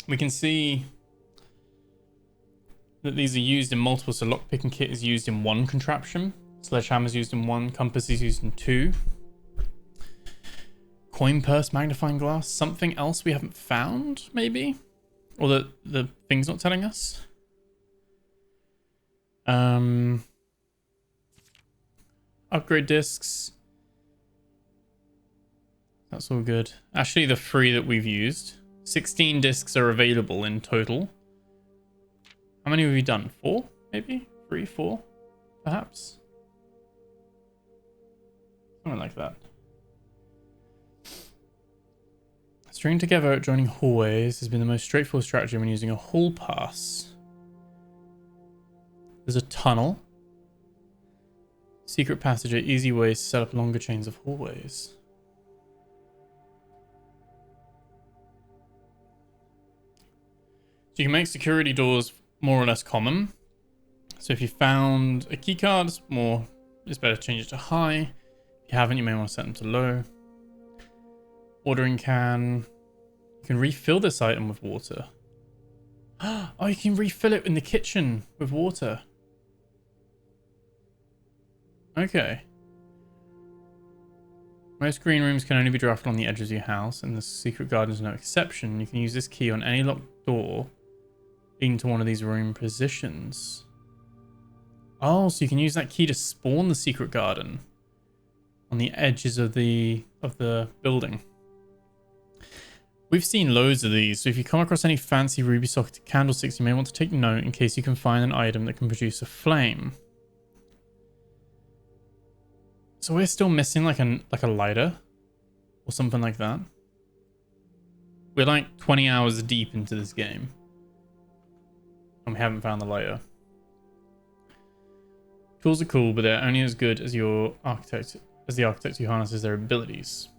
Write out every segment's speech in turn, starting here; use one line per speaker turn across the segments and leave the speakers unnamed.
We can see that these are used in multiple. So lockpicking kit is used in one contraption. Sledgehammer is used in one. Compass is used in two. Coin purse, magnifying glass. Something else we haven't found, maybe? Or the thing's not telling us? Upgrade discs. That's all good. Actually, the 3 that we've used. 16 discs are available in total. How many have we done? 4, maybe? 3, 4, perhaps? Something like that. Stringing together adjoining hallways has been the most straightforward strategy when using a hall pass. There's a tunnel. Secret passage are easy ways to set up longer chains of hallways. So you can make security doors more or less common. So if you found a keycard, it's better to change it to high. If you haven't, you may want to set them to low. Ordering can. You can refill this item with water. Oh, you can refill it in the kitchen with water. Okay. Most green rooms can only be drafted on the edges of your house, and the secret garden is no exception. You can use this key on any locked door leading to one of these room positions. Oh, so you can use that key to spawn the secret garden on the edges of the building. We've seen loads of these, so if you come across any fancy ruby socketed candlesticks, you may want to take note in case you can find an item that can produce a flame. So we're still missing like a lighter or something like that. We're like 20 hours deep into this game and we haven't found the lighter. Tools are cool, but they're only as good as the architect who harnesses their abilities.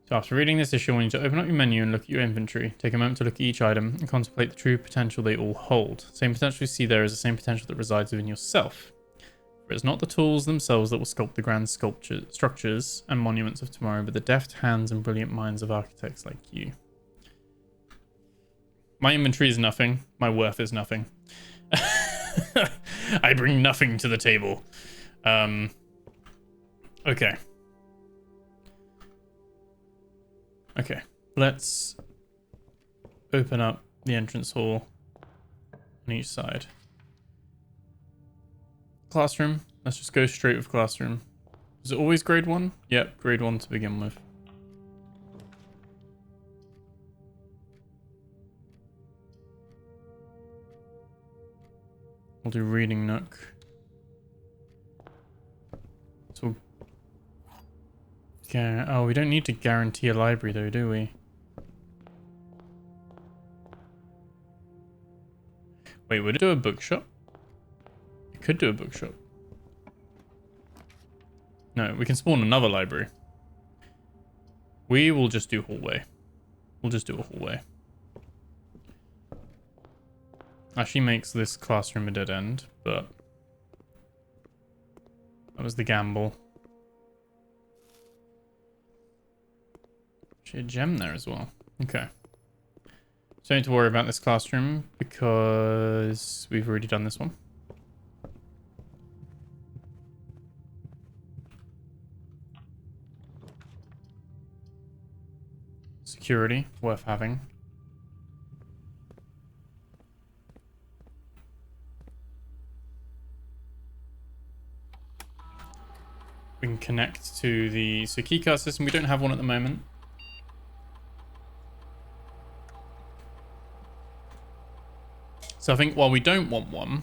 So after reading this issue, I want you to open up your menu and look at your inventory. Take a moment to look at each item and contemplate the true potential they all hold. The same potential you see there is the same potential that resides within yourself. For it's not the tools themselves that will sculpt the grand structures and monuments of tomorrow, but the deft hands and brilliant minds of architects like you. My inventory is nothing. My worth is nothing. I bring nothing to the table. Okay. Okay, let's open up the entrance hall on each side. Classroom. Let's just go straight with classroom. Is it always grade 1? Yep, grade 1 to begin with. We'll do reading nook. So oh, we don't need to guarantee a library though, do we? Wait, would it do a bookshop? It could do a bookshop. No, we can spawn another library. We will just do hallway. We'll just do a hallway. Actually makes this classroom a dead end, but that was the gamble. Actually, a gem there as well. Okay. So don't need to worry about this classroom because we've already done this one. Security, worth having. We can connect to the keycard system. We don't have one at the moment. So I think while we don't want one,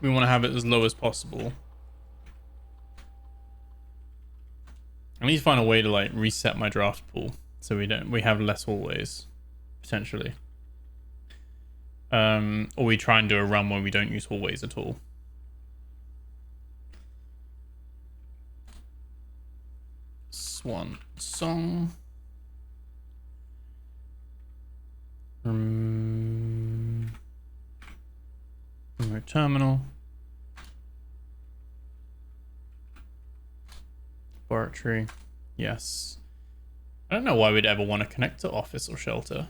we want to have it as low as possible. I need to find a way to like reset my draft pool so we have less hallways potentially. Or we try and do a run where we don't use hallways at all. Swan song. Remote terminal. Laboratory. Yes. I don't know why we'd ever want to connect to office or shelter.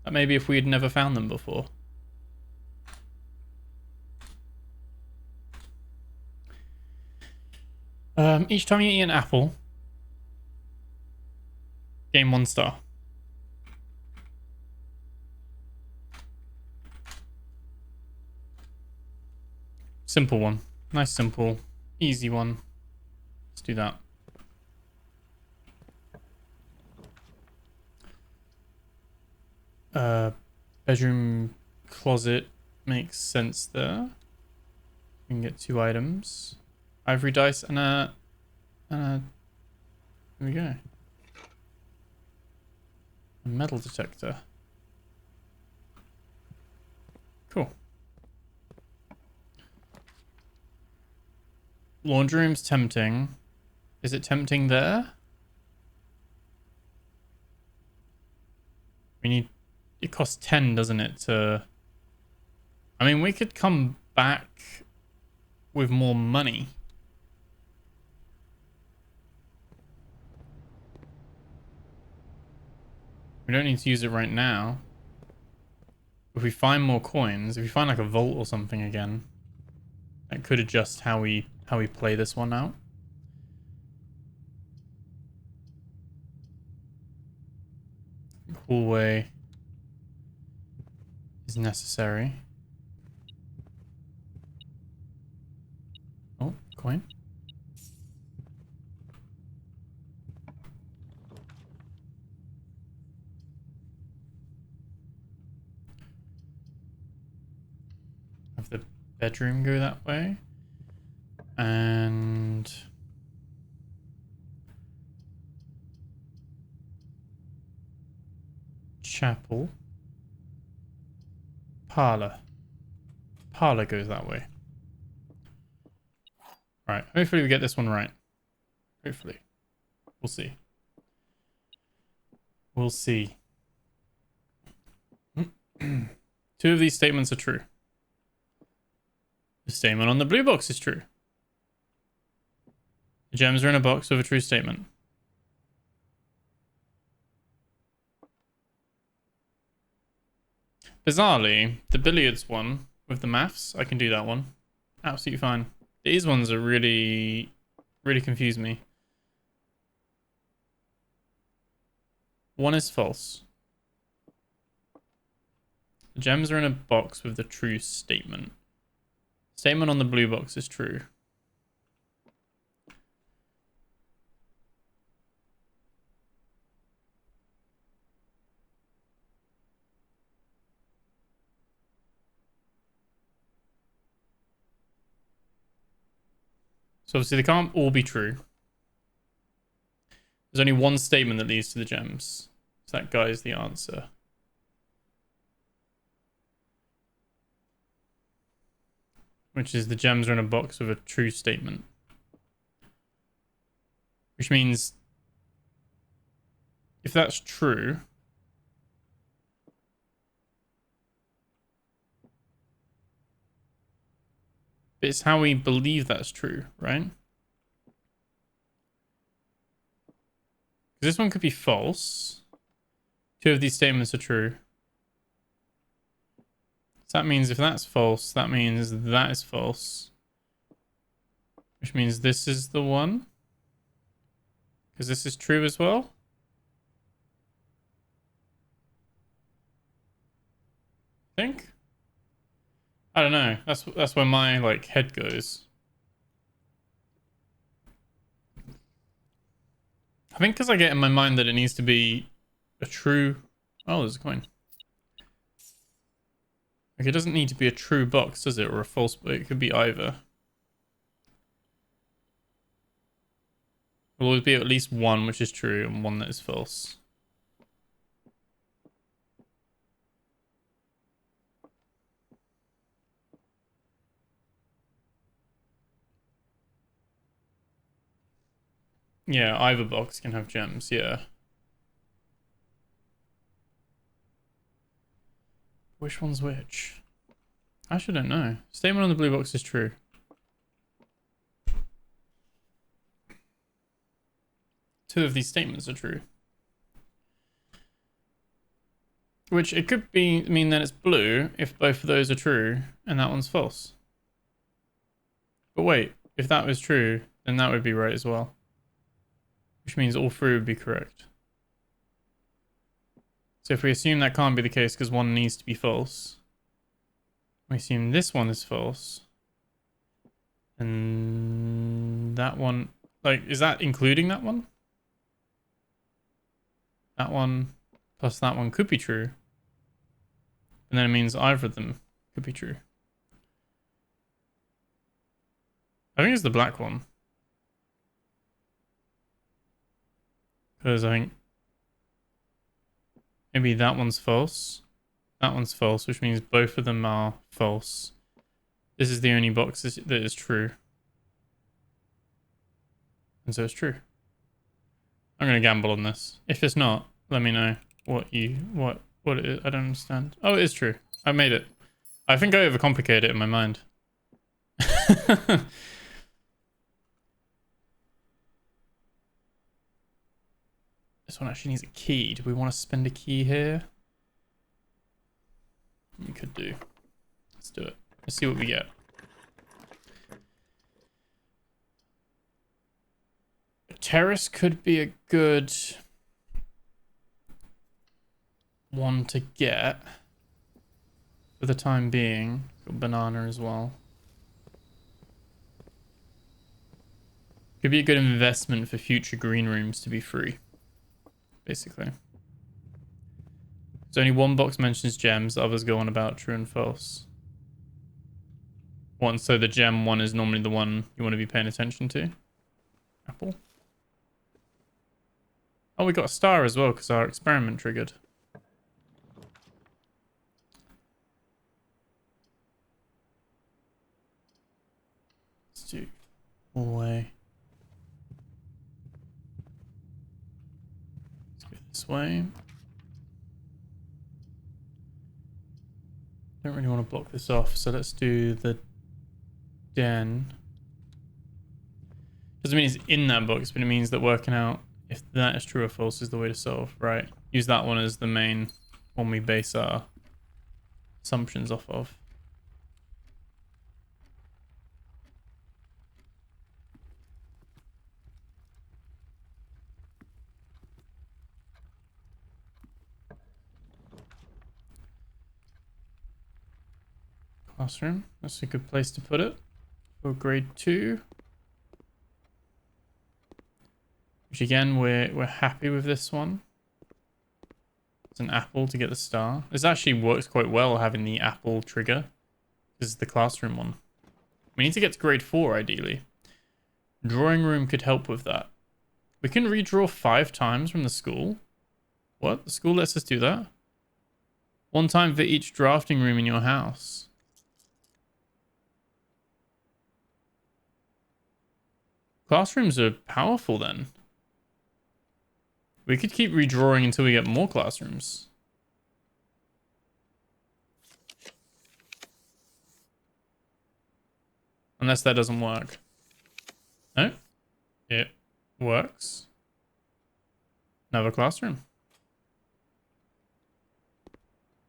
That maybe if we had never found them before. Each time you eat an apple, gain 1 star. Simple one. Nice, simple, easy one. Let's do that. Bedroom closet makes sense there. We can get 2 items. Ivory dice and a there we go. A metal detector. Cool. Laundry room's tempting. Is it tempting there? We need... It costs 10, doesn't it, to... I mean, we could come back with more money. We don't need to use it right now. If we find more coins, if we find like a vault or something again, that could adjust how we play this one out. Hallway is necessary. Oh, coin. Have the bedroom go that way. And chapel. Parlor. Parlor goes that way. Right. Hopefully we get this one right. Hopefully. We'll see. We'll see. 2 of these statements are true. The statement on the blue box is true. The gems are in a box with a true statement. Bizarrely, the billiards one with the maths, I can do that one. Absolutely fine. These ones are really confuse me. One is false. The gems are in a box with the true statement. Statement on the blue box is true. So obviously they can't all be true. There's only one statement that leads to the gems. So that guy is the answer. Which is the gems are in a box with a true statement. Which means if that's true, it's how we believe that's true, right? This one could be false. 2 of these statements are true. So that means if that's false, that means that is false. Which means this is the one. Because this is true as well. I think. I don't know. That's where my like head goes. I think because I get in my mind that it needs to be a true... Oh, there's a coin. Like, it doesn't need to be a true box, does it? Or a false... It could be either. There'll always be at least one which is true and one that is false. Yeah, either box can have gems, yeah. Which one's which? I actually don't know. Statement on the blue box is true. Two of these statements are true. Which it could mean that it's blue if both of those are true and that one's false. But wait, if that was true, then that would be right as well. Which means all three would be correct. So if we assume that can't be the case because one needs to be false, we assume this one is false. And that one, like, is that including that one? That one plus that one could be true. And then it means either of them could be true. I think it's the black one. Because I think maybe that one's false. That one's false, which means both of them are false. This is the only box that is true. And so it's true. I'm going to gamble on this. If it's not, let me know what it is. I don't understand. Oh, it is true. I made it. I think I overcomplicate it in my mind. This one actually needs a key. Do we want to spend a key here? We could do. Let's do it. Let's see what we get. A terrace could be a good one to get for the time being. Got banana as well. Could be a good investment for future green rooms to be free, basically. So only one box mentions gems, the others go on about true and false. One, so the gem one is normally the one you want to be paying attention to. Apple. Oh, we got a star as well because our experiment triggered. Let's do all the way. Let's go this way. Don't really want to block this off, so let's do the den. Doesn't mean it's in that box, but it means that working out if that is true or false is the way to solve, right? Use that one as the main one we base our assumptions off of. Classroom, that's a good place to put it for grade 2. Which again, we're happy with this one. It's an apple to get the star. This actually works quite well having the apple trigger. This is the classroom one. We need to get to grade 4 ideally. Drawing room could help with that. We can redraw 5 times from the school. What? The school lets us do that? 1 time for each drafting room in your house. Classrooms are powerful then. We could keep redrawing until we get more classrooms. Unless that doesn't work. No, it works. Another classroom.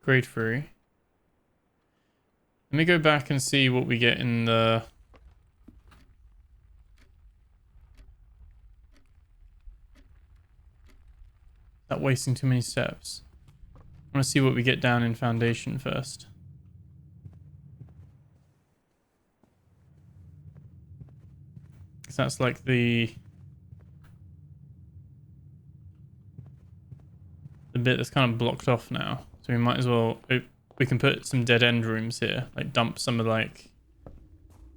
Grade 3. Let me go back and see what we get in the... Not wasting too many steps. I want to see what we get down in foundation first. Because that's like the bit that's kind of blocked off now. So we might as well, we can put some dead end rooms here, like dump some of like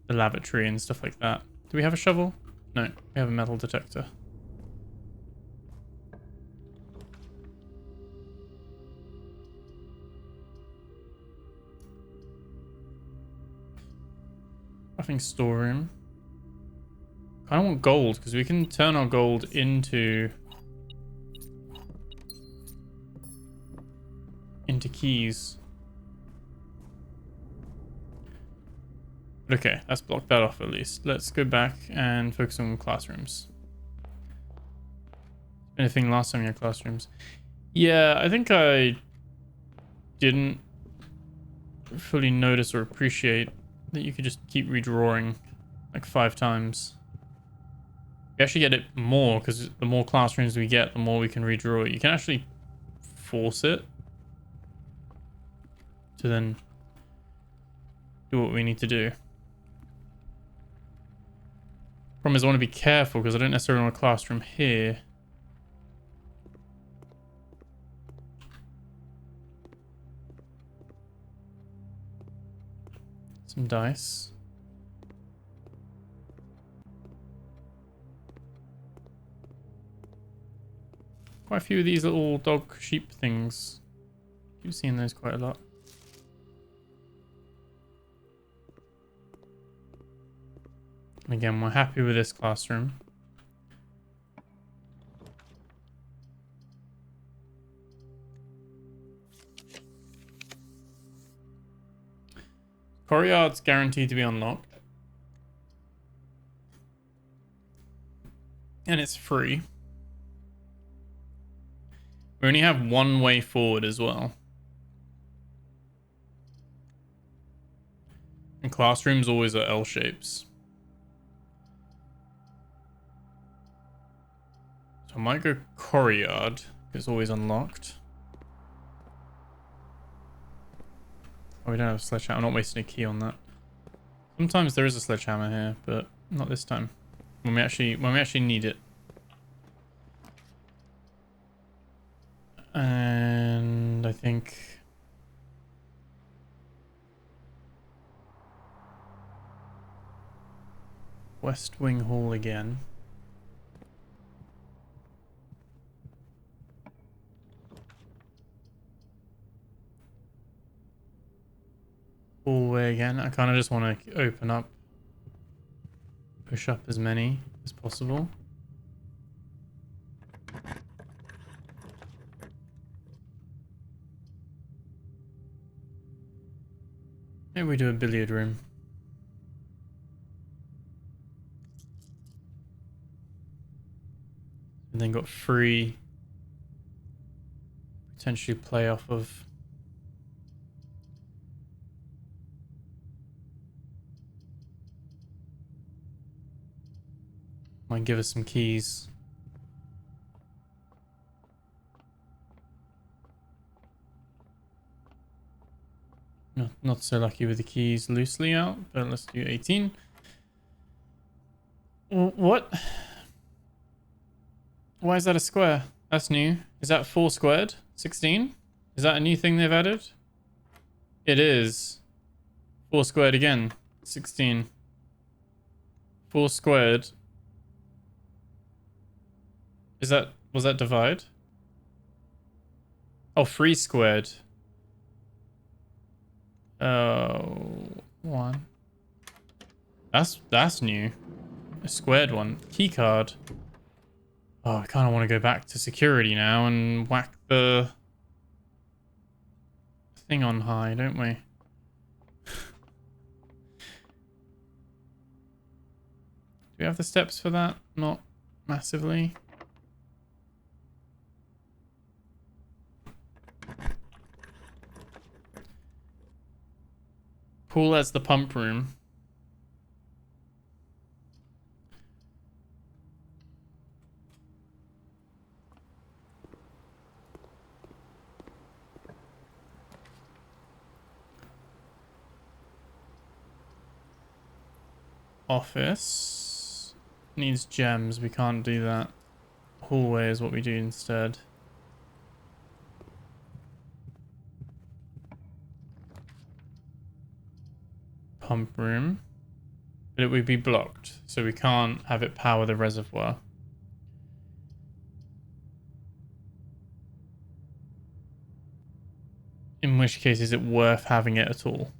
the lavatory and stuff like that. Do we have a shovel? No, we have a metal detector. I think storeroom. I don't want gold because we can turn our gold into keys. But okay, let's block that off at least. Let's go back and focus on classrooms. Anything last time in your classrooms? Yeah, I think I didn't fully notice or appreciate that you could just keep redrawing like 5 times. We actually get it more because the more classrooms we get, the more we can redraw it. You can actually force it to then do what we need to do. Problem is I want to be careful because I don't necessarily want a classroom here. Some dice. Quite a few of these little dog sheep things. You've seen those quite a lot. And again, we're happy with this classroom. Courtyard's guaranteed to be unlocked. And it's free. We only have one way forward as well. And classrooms always are L shapes. So I might go Courtyard, because it's always unlocked. Oh, we don't have a sledgehammer. I'm not wasting a key on that. Sometimes there is a sledgehammer here, but not this time. When we actually need it. And I think West Wing Hall again. Hallway again. I kind of just want to open up, push up as many as possible. Maybe we do a billiard room. And then got free potentially play off of. Might give us some keys. Not so lucky with the keys loosely out, but let's do 18. What? Why is that a square? That's new. Is that 4 squared? 16? Is that a new thing they've added? It is. 4 squared again. 16. 4 squared. Was that divide? Oh, 3 squared. Oh, 1. That's new. A squared one. Key card. Oh, I kind of want to go back to security now and whack the thing on high, don't we? Do we have the steps for that? Not massively. Pool as the pump room. Office needs gems. We can't do that. Hallway is what we do instead. Pump room. But it would be blocked, so we can't have it power the reservoir. In which case, is it worth having it at all?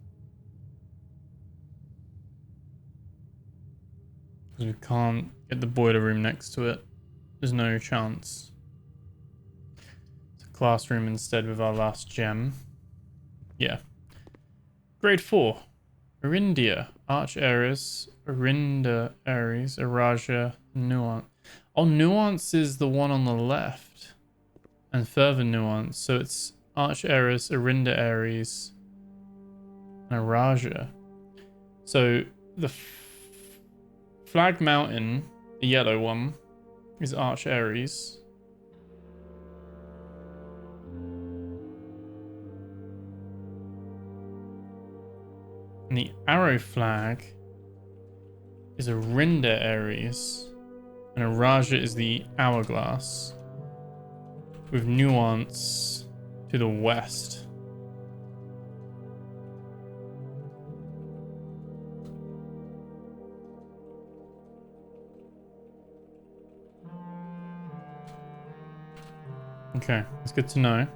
Because we can't get the boiler room next to it. There's no chance. It's a classroom instead with our last gem. Yeah. Grade 4. Arindia. Arch Ares. Arinda Ares. Araja. Nuance. Oh, Nuance is the one on the left. And further Nuance. So it's Arch Ares, Arinda Ares, and a Raja. So the flag mountain, the yellow one, is Arch Ares. And the arrow flag is Arinda Ares. And a Raja is the hourglass, with nuance to the west. Okay, that's good to know.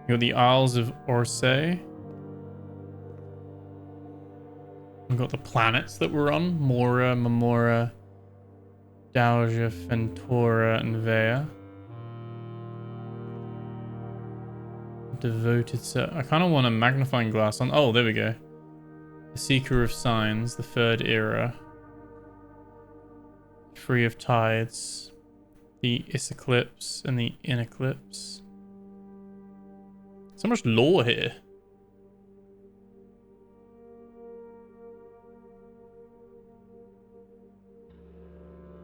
You got the Isles of Orsay. We've got the planets that we're on. Mora, Mamora, Dauja, Fentora, and Vea. Devoted set. I kind of want a magnifying glass on. Oh, there we go. The Seeker of Signs, the Third Era. Free of Tides. The Iseclipse and the Ineclipse. So much lore here.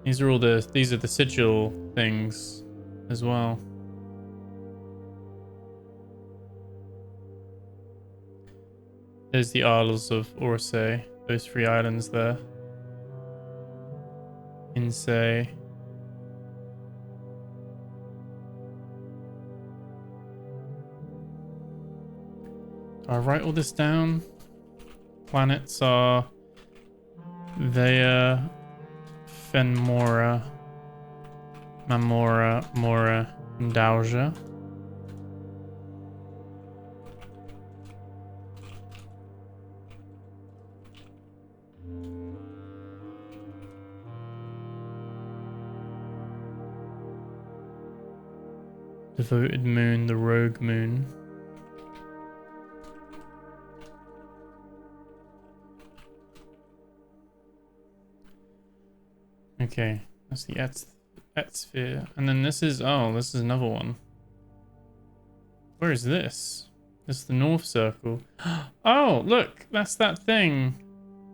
These are the sigil things as well. There's the Isles of Orsay, those 3 islands there. Insay. Do I write all this down? Planets are Vea, Fenmora, Mamora, Mora, and Dauja. Devoted Moon, the Rogue Moon. Okay, that's the Etsphere. And then this is, oh, this is another one. Where is this? This is the North Circle. Oh, look, that's that thing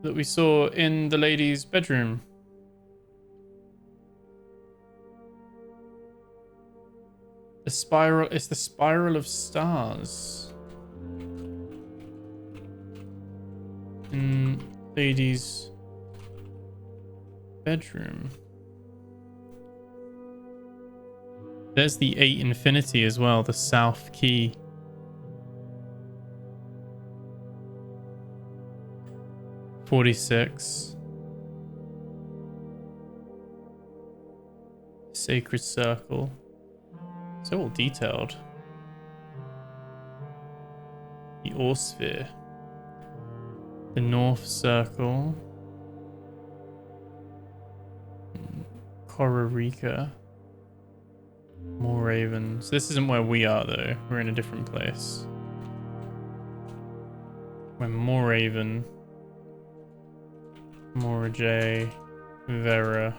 that we saw in the lady's bedroom. The spiral, it's the Spiral of Stars. In lady's bedroom. There's the 8 Infinity as well, the South Key. $46. Sacred Circle. So all detailed. The Orsphere. The North Circle. Kororika. More ravens. This isn't where we are though. We're in a different place. We're more raven. Mora J, Vera,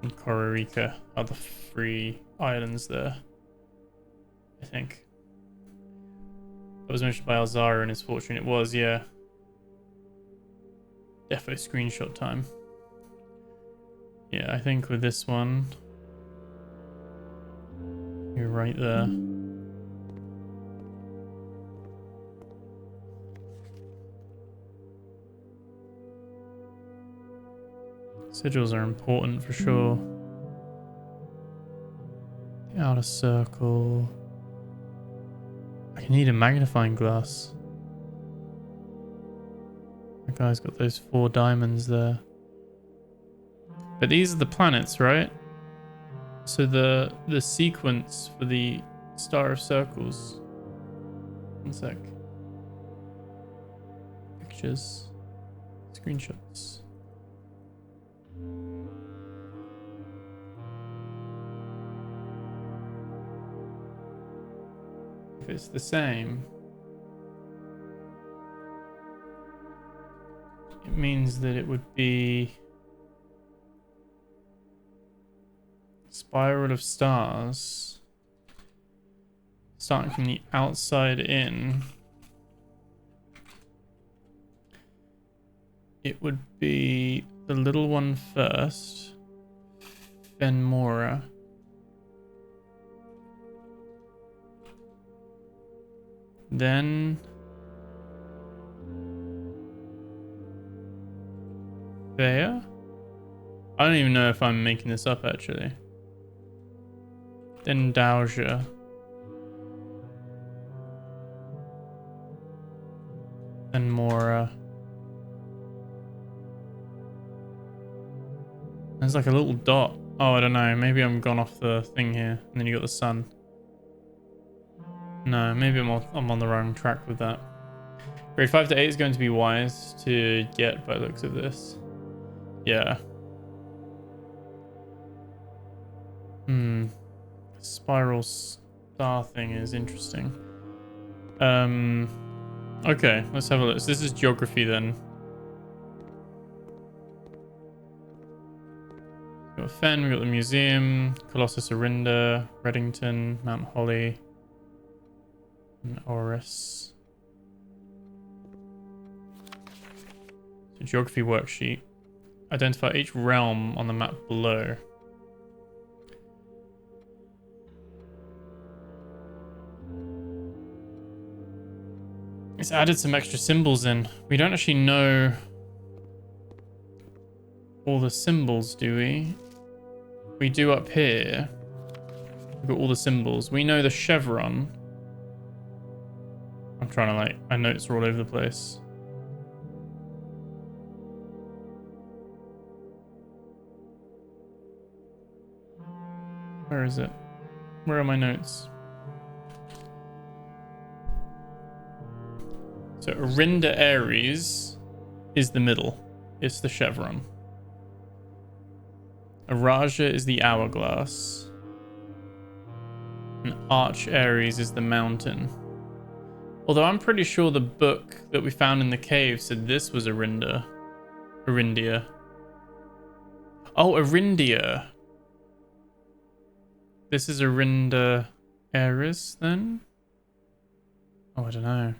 and Kororika are the 3 islands there. I think. That was mentioned by Alzara in his fortune. It was, yeah. Defo screenshot time. Yeah, I think with this one, you're right there. Sigils are important for sure. The outer circle. I need a magnifying glass. That guy's got those 4 diamonds there. But these are the planets, right? So the sequence for the Star of Circles. One sec. Pictures. Screenshots. If it's the same, it means that it would be Spiral of Stars, Starting from the outside in, it would be the little one first, Fenmora. Then Thea? I don't even know if I'm making this up actually. Then Dowager. Then Mora. There's like a little dot. Oh, I don't know. Maybe I'm gone off the thing here. And then you got the sun. No, maybe I'm on the wrong track with that. Grade 5 to 8 is going to be wise to get by the looks of this. Yeah. Spiral star thing is interesting. Okay, let's have a look. So this is geography then. We've got Fen, we've got the museum, Colossus Arinda, Reddington, Mount Holly, and Oris. So geography worksheet. Identify each realm on the map below. It's added some extra symbols in. We don't actually know all the symbols, do we? We do up here. We've got all the symbols. We know the chevron. I'm trying to like, my notes are all over the place. Where is it? Where are my notes? So Arinda Ares is the middle. It's the chevron. Araja is the hourglass. And Arch Ares is the mountain. Although I'm pretty sure the book that we found in the cave said this was Arinda. Arindia. Oh, Arindia. This is Arinda Ares then? Oh, I don't know.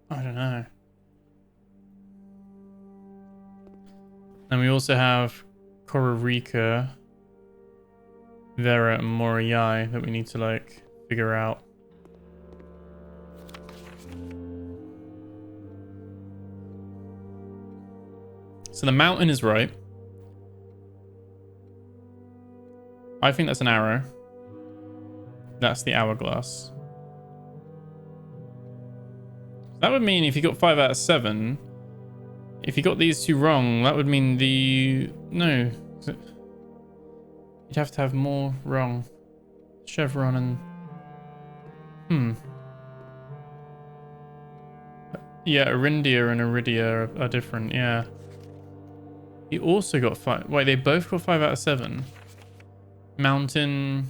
I don't know. And we also have Kororika, Vera, and Moriai that we need to like figure out. So the mountain is right. I think that's an arrow. That's the hourglass. That would mean if you got 5 out of 7, if you got these two wrong, that would mean the... No. You'd have to have more wrong. Chevron and... Yeah, Arindia and Iridia are different, yeah. You also got 5... Wait, they both got 5 out of 7. Mountain,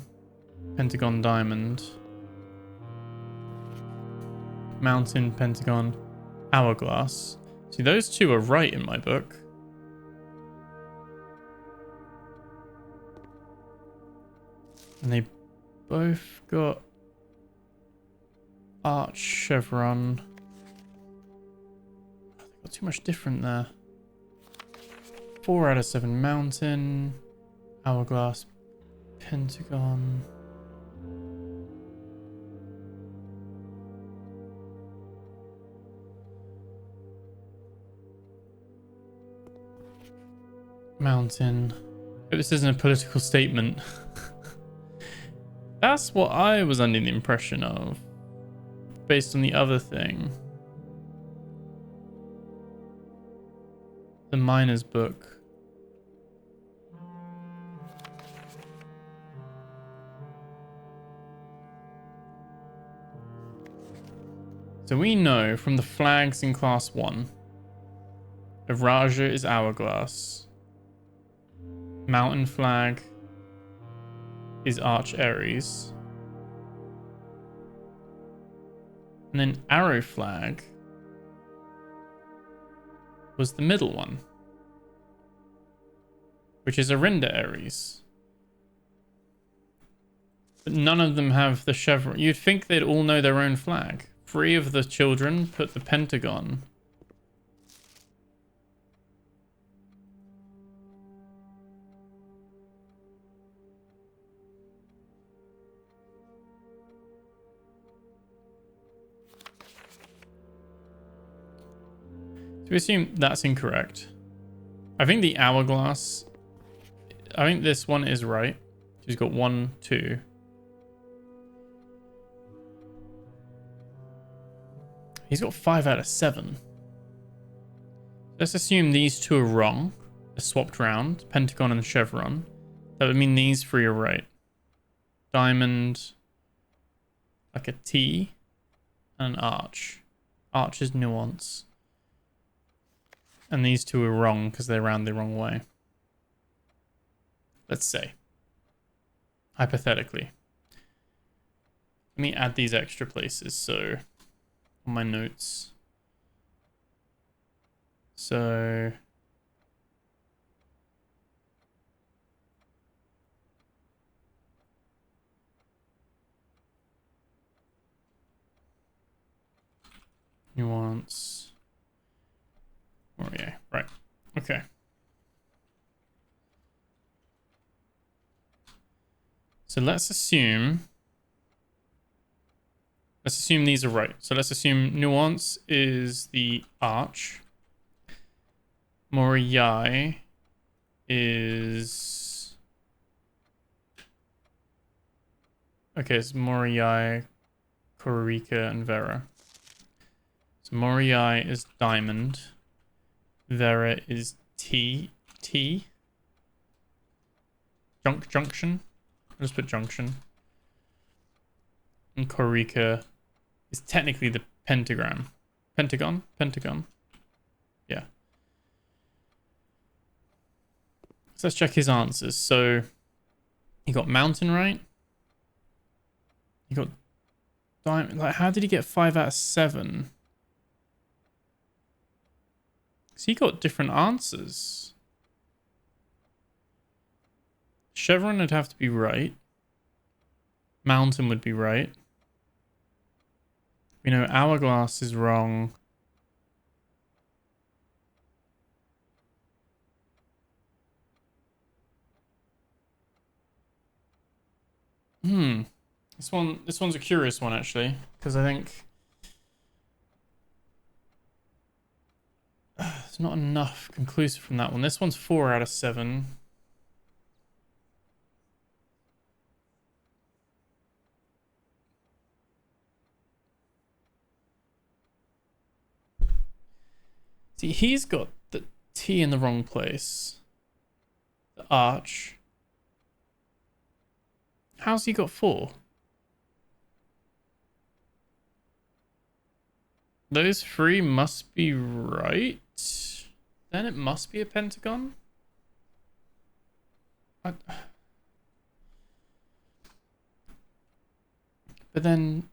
Pentagon, Diamond. Mountain, Pentagon, Hourglass. See, those two are right in my book. And they both got Arch, Chevron. They got too much different there. 4 out of 7 Mountain, Hourglass, Pentagon. Mountain. This isn't a political statement. That's what I was under the impression of, based on the other thing. The miner's book. So we know from the flags in class 1, Araja is hourglass. Mountain flag is Arch Ares. And then arrow flag was the middle one, which is Arinda Ares. But none of them have the chevron. You'd think they'd all know their own flag. 3 of the children put the pentagon. So we assume that's incorrect. I think the hourglass... I think this one is right. He's got 1, 2. He's got 5 out of 7. Let's assume these 2 are wrong. They're swapped round. Pentagon and chevron. That would mean these 3 are right. Diamond. Like a T. And an arch. Arch is nuance. And these 2 are wrong because they're round the wrong way. Let's say. Hypothetically. Let me add these extra places. So, on my notes. So, nuance. Oh yeah, right. Okay. So let's assume these are right. So let's assume nuance is the arch. Moriai is... Okay, it's Moriai, Korika, and Vera. So Moriai is diamond. Vera is T. Junction. I'll just put junction. And Korika is technically the pentagram. Pentagon? Yeah. So let's check his answers. So he got mountain right. He got diamond. Like, how did he get 5 out of 7? So he got different answers. Chevron would have to be right. Mountain would be right. We know hourglass is wrong. This one's a curious one actually, because I think there's not enough conclusive from that one. This one's 4 out of 7. See, he's got the T in the wrong place. The arch. How's he got 4? Those 3 must be right. Then it must be a pentagon. But then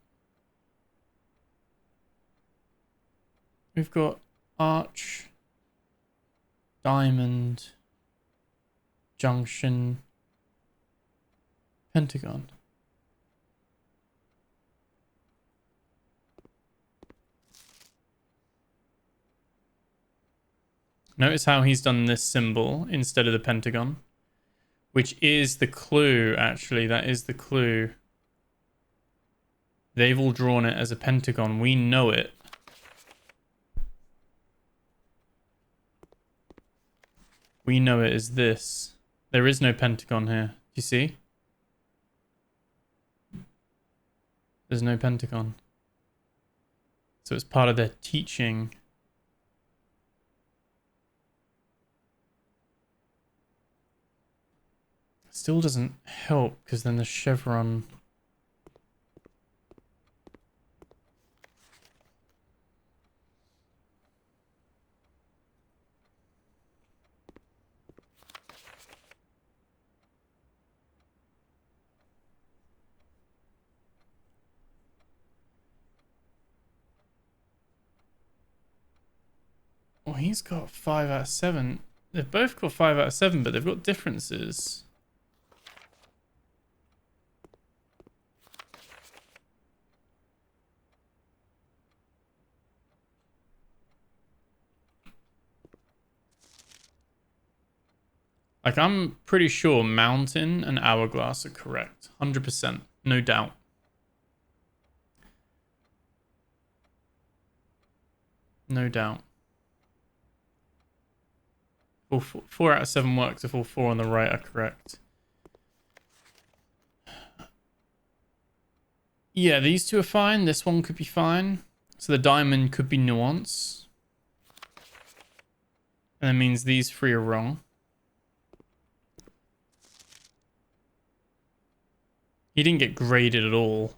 we've got arch, diamond, junction, pentagon. Notice how he's done this symbol instead of the pentagon, which is the clue, actually. That is the clue. They've all drawn it as a pentagon. We know it. We know it as this. There is no pentagon here. Do you see? There's no pentagon. So it's part of their teaching. Still doesn't help because then the chevron... Well, he's got 5 out of 7. They've both got 5 out of 7, but they've got differences. Like, I'm pretty sure mountain and hourglass are correct. 100%. No doubt. No doubt. All 4 out of 7 works if all 4 on the right are correct. Yeah, these 2 are fine. This one could be fine. So the diamond could be nuance. And that means these 3 are wrong. He didn't get graded at all.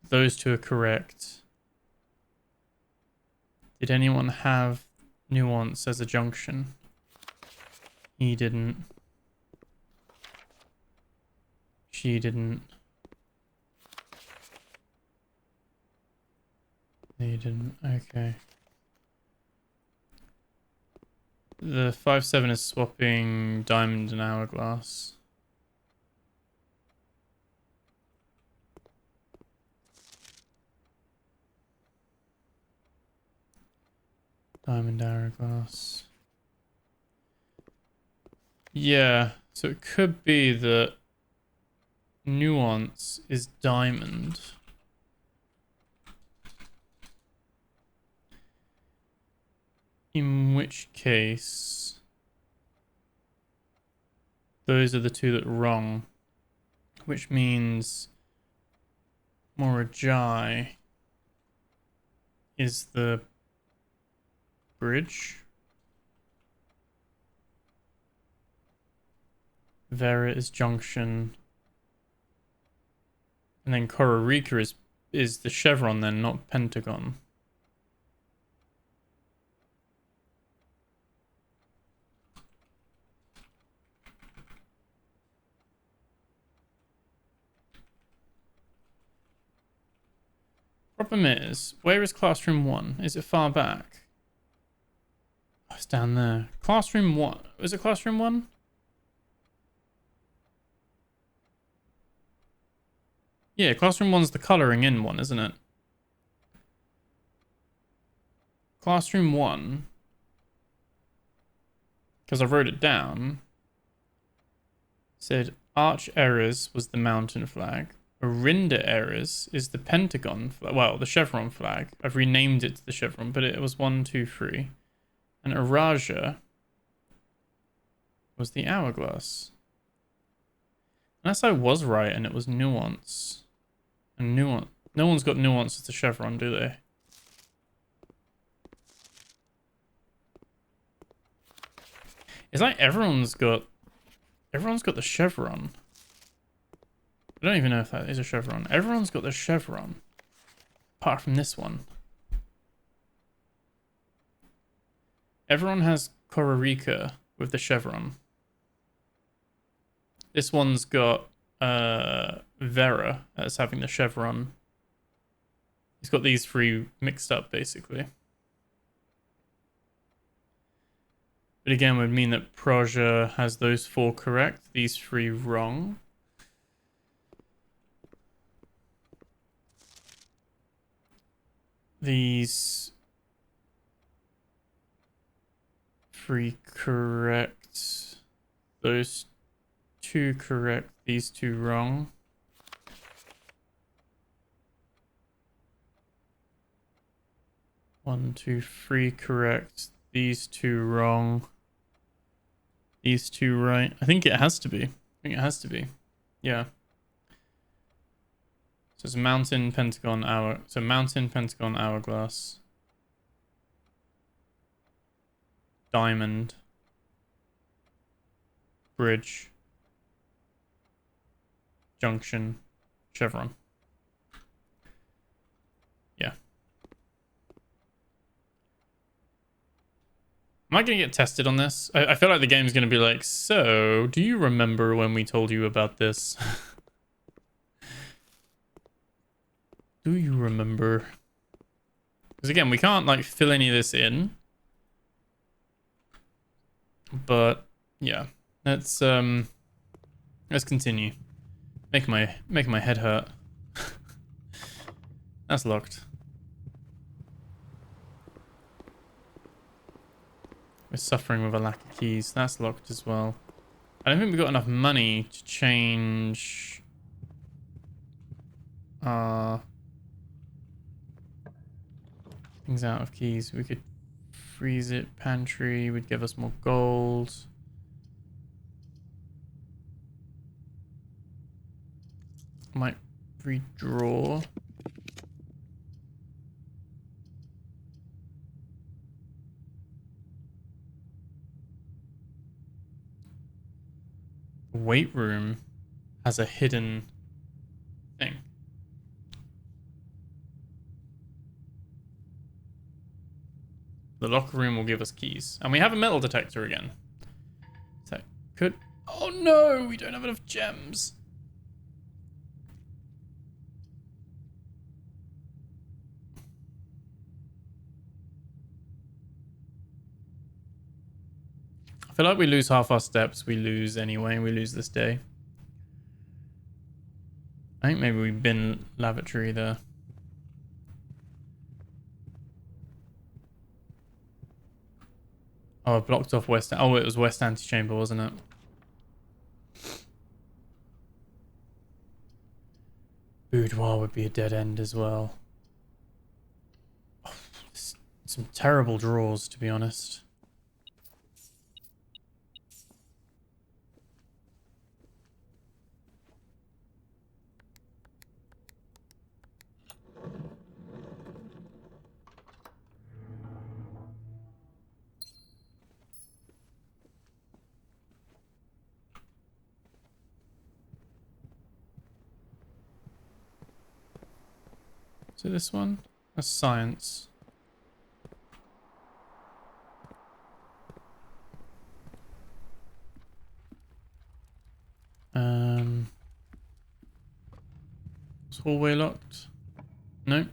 Those 2 are correct. Did anyone have nuance as a junction? He didn't. She didn't. They didn't. Okay. The 5-7 is swapping diamond and hourglass. Diamond hourglass. Yeah, so it could be that nuance is diamond. In which case, those are the 2 that are wrong. Which means Morajai is the bridge. Vera is junction. And then Kororika is the chevron then, not pentagon. Problem is, where is classroom 1? Is it far back? Oh, it's down there. Classroom 1. Was it classroom 1? Yeah, classroom 1's the colouring in one, isn't it? Classroom 1, because I wrote it down, said Arch Errors was the mountain flag. Orinda Errors is the pentagon flag. Well, the chevron flag. I've renamed it to the chevron, but it was 1, 2, 3. And Araja was the hourglass. Unless I was right and it was nuance. And nuance. No one's got nuance as the chevron, do they? It's like everyone's got the chevron. I don't even know if that is a chevron. Everyone's got the chevron. Apart from this one. Everyone has Kororika with the chevron. This one's got Vera as having the chevron. He's got these 3 mixed up, basically. But again, would mean that Proja has those 4 correct, these 3 wrong. These 3 correct, those 2 correct, these 2 wrong. One, 2, 3 correct, these 2 wrong. These 2 right. I think it has to be. I think it has to be. Yeah. So it's mountain, pentagon, hour. So mountain, pentagon, hourglass. Diamond. Bridge. Junction. Chevron. Yeah. Am I going to get tested on this? I feel like the game's going to be like, so, do you remember when we told you about this? Do you remember? Because again, we can't like fill any of this in. But yeah, let's continue. Make my head hurt. That's locked. We're suffering with a lack of keys. That's locked as well. I don't think we've got enough money to change things out of keys. We could freeze it. Pantry would give us more gold. Might redraw. The weight room has a hidden thing. The locker room will give us keys. And we have a metal detector again. So could... Oh no, we don't have enough gems. I feel like we lose half our steps. We lose anyway. We lose this day. I think maybe we bin lavatory there. Oh, I blocked off west. Oh, it was west antechamber, wasn't it? Boudoir would be a dead end as well. Oh, some terrible draws, to be honest. So this one? That's science. Is hallway locked? No.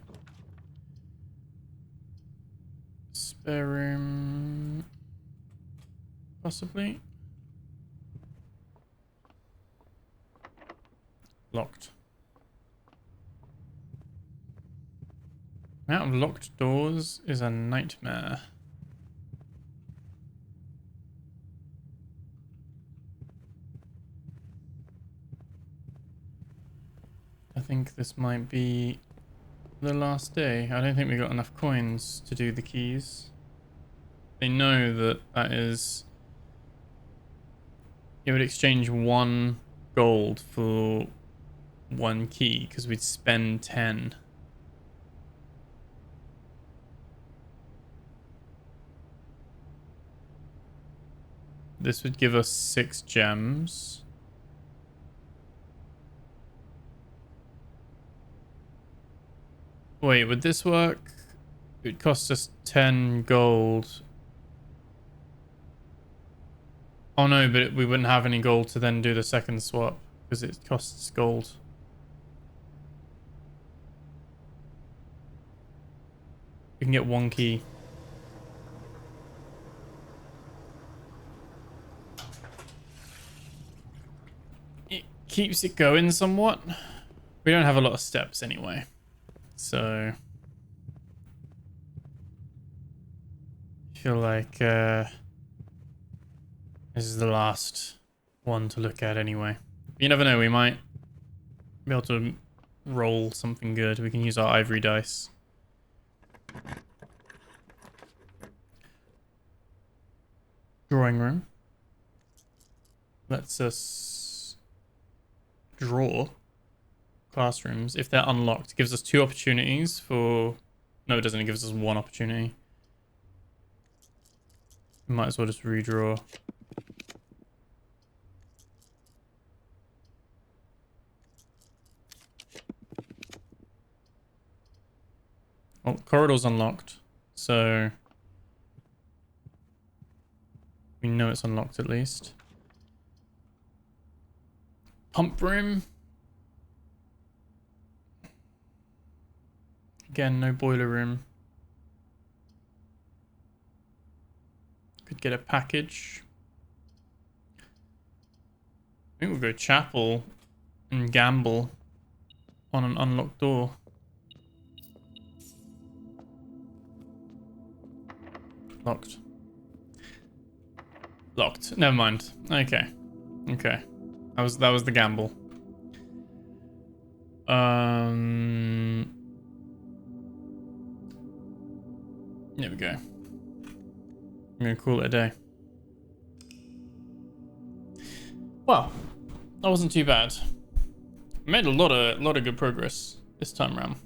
Spare room. Possibly. Locked. The amount of locked doors is a nightmare. I think this might be the last day. I don't think we got enough coins to do the keys. They know that that is... It would exchange 1 gold for 1 key because we'd spend 10. This would give us 6 gems. Wait, would this work? It would cost us 10 gold. Oh no, but we wouldn't have any gold to then do the second swap because it costs gold. We can get 1 key. It keeps it going somewhat. We don't have a lot of steps anyway. So I feel like this is the last one to look at anyway. You never know, we might be able to roll something good. We can use our ivory dice. Drawing room. Lets us draw classrooms. If they're unlocked, it gives us 2 opportunities for... No, it doesn't. It gives us 1 opportunity. We might as well just redraw. Well, corridor's unlocked, so we know it's unlocked at least. Pump room. Again, no boiler room. Could get a package. I think we'll go chapel and gamble on an unlocked door. Locked. Locked. Never mind. Okay. Okay. That was the gamble. There we go. I'm gonna call it a day. Well, that wasn't too bad. I made a lot of good progress this time around.